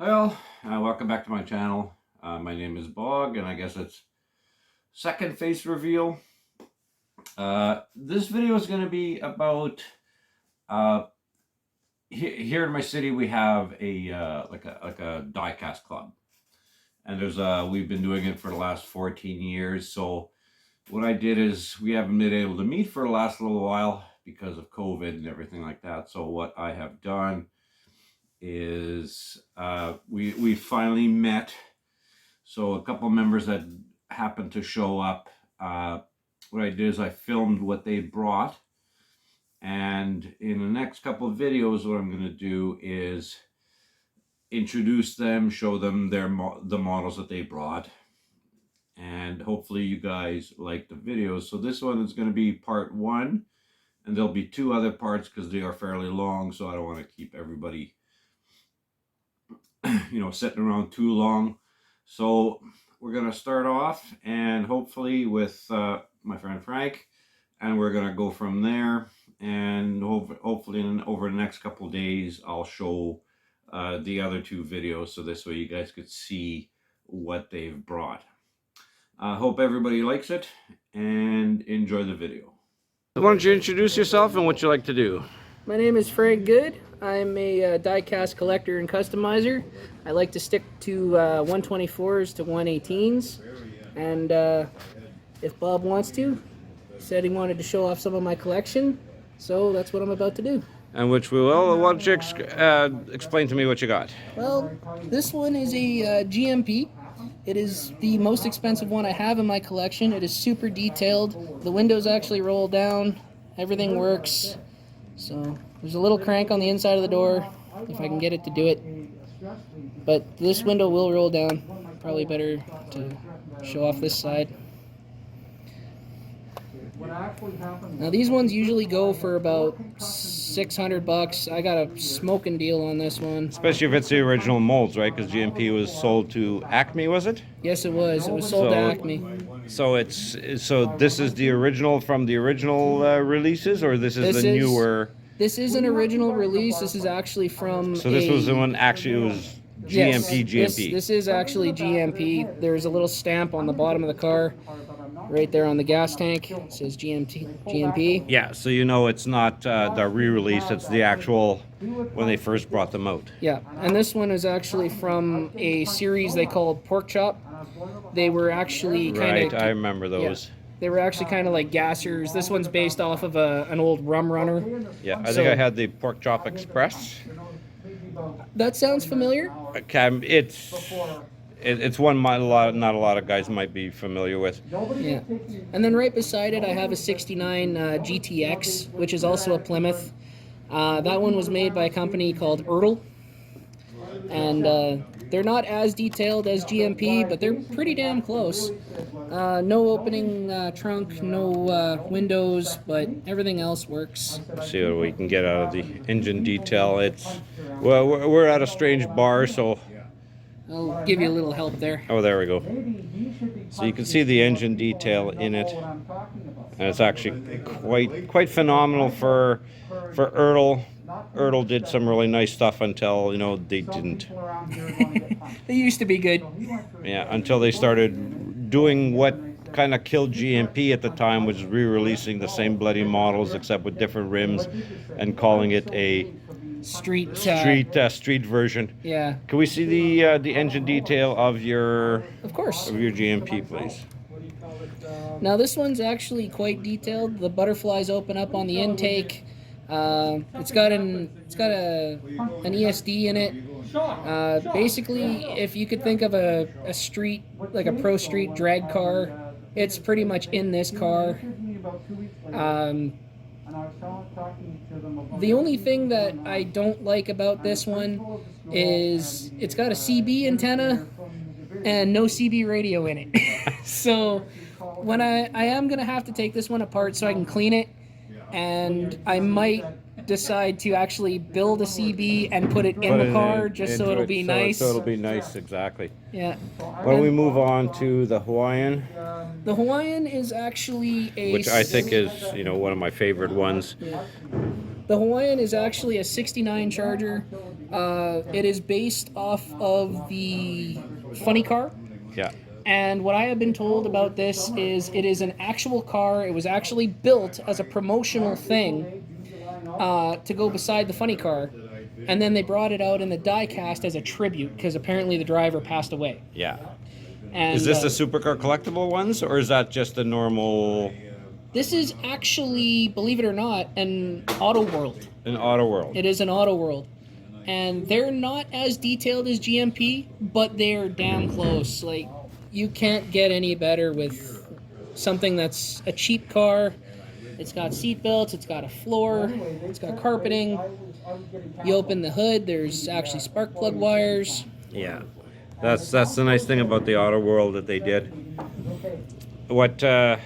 Hi all, welcome back to my channel. My name is Bog, and I guess it's second face reveal. This video is going to be about here in my city we have a like a diecast club, and we've been doing it for the last 14 years. So what I did is we haven't been able to meet for the last little while because of COVID and everything like that. So what I have done is we finally met. So a couple members that happened to show up, what I did is I filmed what they brought, and in the next couple of videos what I'm going to do is introduce them, show them the models that they brought, and hopefully you guys like the videos. So this one is going to be part one, and there'll be two other parts because they are fairly long, so I don't want to keep everybody sitting around too long. So we're going to start off, and hopefully with my friend Frank, and we're going to go from there. And hopefully over the next couple of days I'll show the other two videos, so this way you guys could see what they've brought. I hope everybody likes it and enjoy the video. Why don't you introduce yourself and what you like to do? My name is Frank Good. I'm a die-cast collector and customizer. I like to stick to 124s to 118s, and if Bob wants to, he said he wanted to show off some of my collection, so that's what I'm about to do. And which we will. Why don't you explain to me what you got? Well, this one is a GMP. It is the most expensive one I have in my collection. It is super detailed. The windows actually roll down. Everything works. So there's a little crank on the inside of the door, if I can get it to do it. But this window will roll down. Probably better to show off this side. Now these ones usually go for about $600. I got a smoking deal on this one. Especially if it's the original molds, right? Because GMP was sold to Acme, was it? Yes, it was. It was sold to Acme. So this is the original from the original releases, or this is the newer? This is an original release. This is actually from. So this was the one. Actually, it was GMP. Yes, this is actually GMP. There's a little stamp on the bottom of the car, right there on the gas tank. It says GMP. Yeah, so you know it's not the re-release. It's the actual when they first brought them out. Yeah, and this one is actually from a series they called Pork Chop. They were actually kind of. Right, I remember those. Yeah, they were actually kind of like gassers. This one's based off of an old rum runner. Yeah, I think I had the Pork Chop Express. That sounds familiar. Okay, it's one not a lot of guys might be familiar with. Yeah, and then right beside it I have a 69 GTX, which is also a Plymouth. That one was made by a company called Ertl, and they're not as detailed as GMP, but they're pretty damn close. No opening trunk, no windows, but everything else works. Let's see what we can get out of the engine detail. Well, we're at a strange bar, so I'll give you a little help there. Oh, there we go. So you can see the engine detail in it, and it's actually quite phenomenal for Ertl. Ertl did some really nice stuff until they didn't. They used to be good. Yeah, until they started doing what kind of killed GMP at the time, was re-releasing the same bloody models except with different rims, and calling it a street version. Yeah. Can we see the engine detail of your? Of course. Of your GMP, please. Now this one's actually quite detailed. The butterflies open up on the intake. It's got an ESD in it. Basically, if you could think of a street, like a pro street drag car, it's pretty much in this car. The only thing that I don't like about this one is it's got a CB antenna and no CB radio in it. So when I am going to have to take this one apart so I can clean it, and I might decide to actually build a CB and put it in the car just so it'll be nice. So it'll be nice, exactly. Yeah. Why don't we move on to the Hawaiian? The Hawaiian is actually which I think is one of my favorite ones. Yeah. The Hawaiian is actually a 69 Charger. It is based off of the funny car. Yeah. And what I have been told about this is it is an actual car. It was actually built as a promotional thing to go beside the funny car. And then they brought it out in the diecast as a tribute because apparently the driver passed away. Yeah. And, Is this the supercar collectible ones, or is that just the normal? This is actually, believe it or not, an Auto World. An Auto World. It is an Auto World. And they're not as detailed as GMP, but they're damn close. Like, you can't get any better with something that's a cheap car. It's got seat belts, it's got a floor, it's got carpeting. You open the hood, there's actually spark plug wires. Yeah. That's the nice thing about the Auto World that they did. What I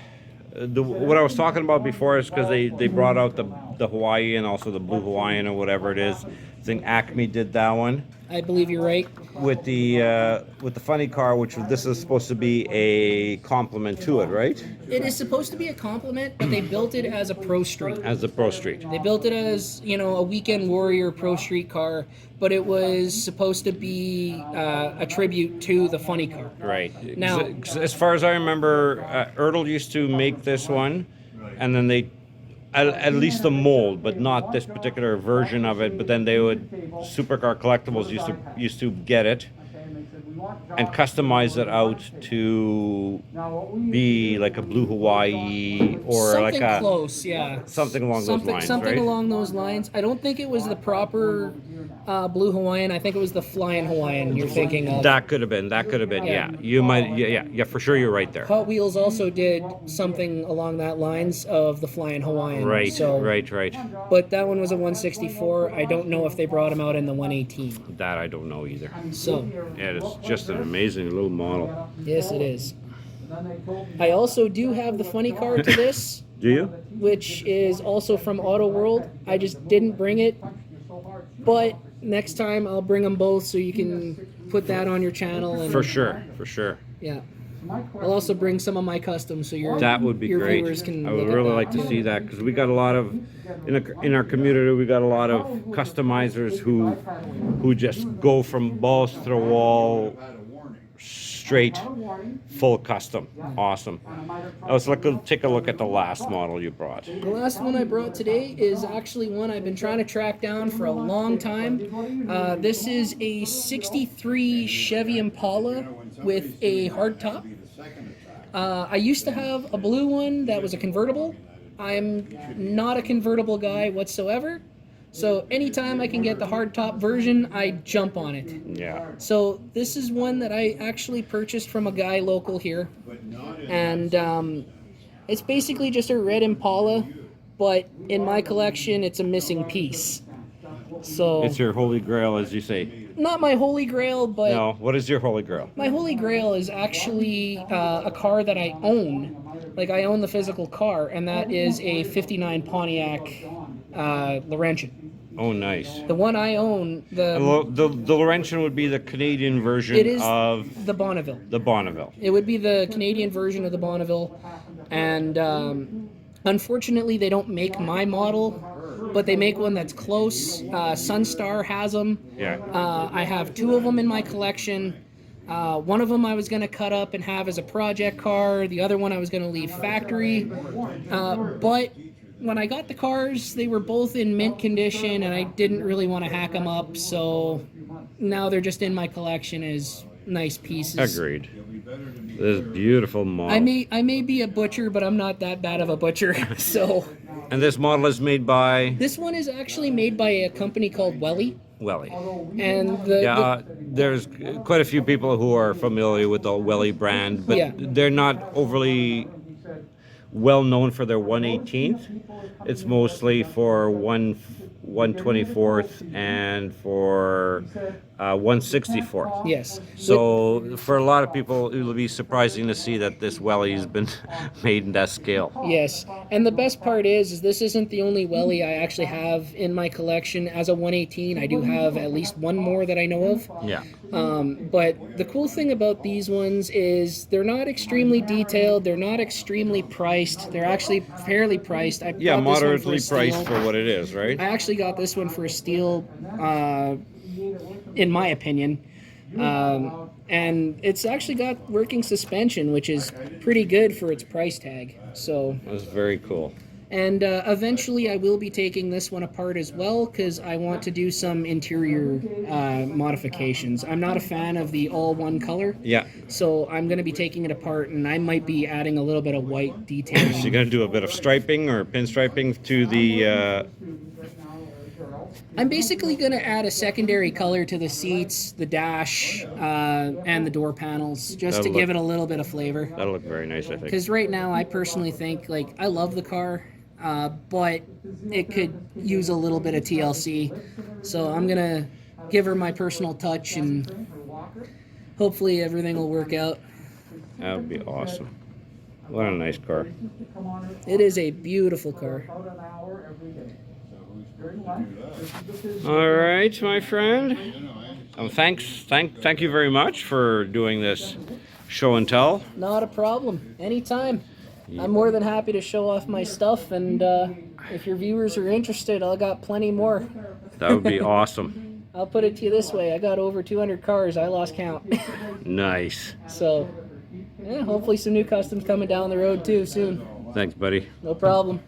was talking about before is because they brought out the Hawaii and also the Blue Hawaiian or whatever it is. I think Acme did that one I believe you're right. with the funny car, which this is supposed to be a complement to it, right? It is supposed to be a compliment, but they built it as a Pro Street. As the Pro Street. They built it as, a weekend warrior Pro Street car, but it was supposed to be a tribute to the funny car. Right. Now- As far as I remember, Ertl used to make this one, and then they, at least the mold, but not this particular version of it. But then they would, Supercar Collectibles used to get it and customize it out to be like a Blue Hawaii or Something like a close, yeah. something along those lines, Something right? along those lines. I don't think it was the proper Blue Hawaiian. I think it was the Flying Hawaiian you're thinking of. That could have been. Yeah. You might. Yeah. For sure, you're right there. Hot Wheels also did something along that lines of the Flying Hawaiian. Right. So, Right. But that one was a 164. I don't know if they brought him out in the 118. That I don't know either. So, Yeah, it's just an amazing little model. yes, it is. I also do have the funny car to this, Do you? which is also from Auto World. I just didn't bring it, but next time I'll bring them both so you can put that on your channel. And, For sure. Yeah. I'll also bring some of my customs so That would be your great. viewers can I would look at really that, like to too. see that because we got a lot of in our community. We got a lot of customizers who just go from balls to the wall, straight, full custom. Awesome. Let's take a look at the last model you brought. The last one I brought today is actually one I've been trying to track down for a long time. This is a 63 Chevy Impala with a hardtop. I used to have a blue one that was a convertible. I'm not a convertible guy whatsoever. So anytime I can get the hardtop version, I jump on it. Yeah. So this is one that I actually purchased from a guy local here. And it's basically just a red Impala, but in my collection, it's a missing piece. So It's your holy grail, as you say. not my holy grail, but No, what is your holy grail? my holy grail is actually a car that I own. Like, I own the physical car, and that is a 59 Pontiac Laurentian. Oh, nice. The one I own, The Laurentian would be the Canadian version it is of the Bonneville. the Bonneville. It would be the Canadian version of the Bonneville, and unfortunately, they don't make my model, but they make one that's close. Sunstar has them. Yeah. I have two of them in my collection. One of them I was going to cut up and have as a project car. The other one I was going to leave factory. But when I got the cars, they were both in mint condition, and I didn't really want to hack them up. So now they're just in my collection as nice pieces. Agreed. This beautiful model. I may be a butcher, but I'm not that bad of a butcher. So And this model is made by this one is actually made by a company called Welly. Welly. And There's quite a few people who are familiar with the Welly brand, but Yeah. they're not overly well known for their 118th. It's mostly for 124th and for 1/64. Yes. So for a lot of people, it will be surprising to see that this welly has been made in that scale. Yes, and the best part is this isn't the only welly I actually have in my collection. As a 118, I do have at least one more that I know of. Yeah. But the cool thing about these ones is they're not extremely detailed. They're not extremely priced. They're actually fairly priced. I Yeah, got this one for a moderately priced steal. for what it is, right? I actually got this one for a steal, in my opinion. And it's actually got working suspension, which is pretty good for its price tag. So, That's very cool. and eventually I will be taking this one apart as well because I want to do some interior modifications. I'm not a fan of the all one color. Yeah. So I'm going to be taking it apart, and I might be adding a little bit of white detailing. So you're going to do a bit of striping or pinstriping to the... I'm basically going to add a secondary color to the seats, the dash, and the door panels, just That'll to give look- it a little bit of flavor. That'll look very nice, I think. Because right now, I personally think, like, I love the car, but it could use a little bit of TLC. So I'm going to give her my personal touch, and hopefully everything will work out. That would be awesome. What a nice car. It is a beautiful car. All right, my friend. Thank you very much for doing this show and tell. Not a problem. Anytime. I'm more than happy to show off my stuff, and if your viewers are interested, I got plenty more. That would be awesome. I'll put it to you this way. I got over 200 cars. I lost count. Nice. So, yeah, hopefully some new customs coming down the road too soon. Thanks, buddy. No problem.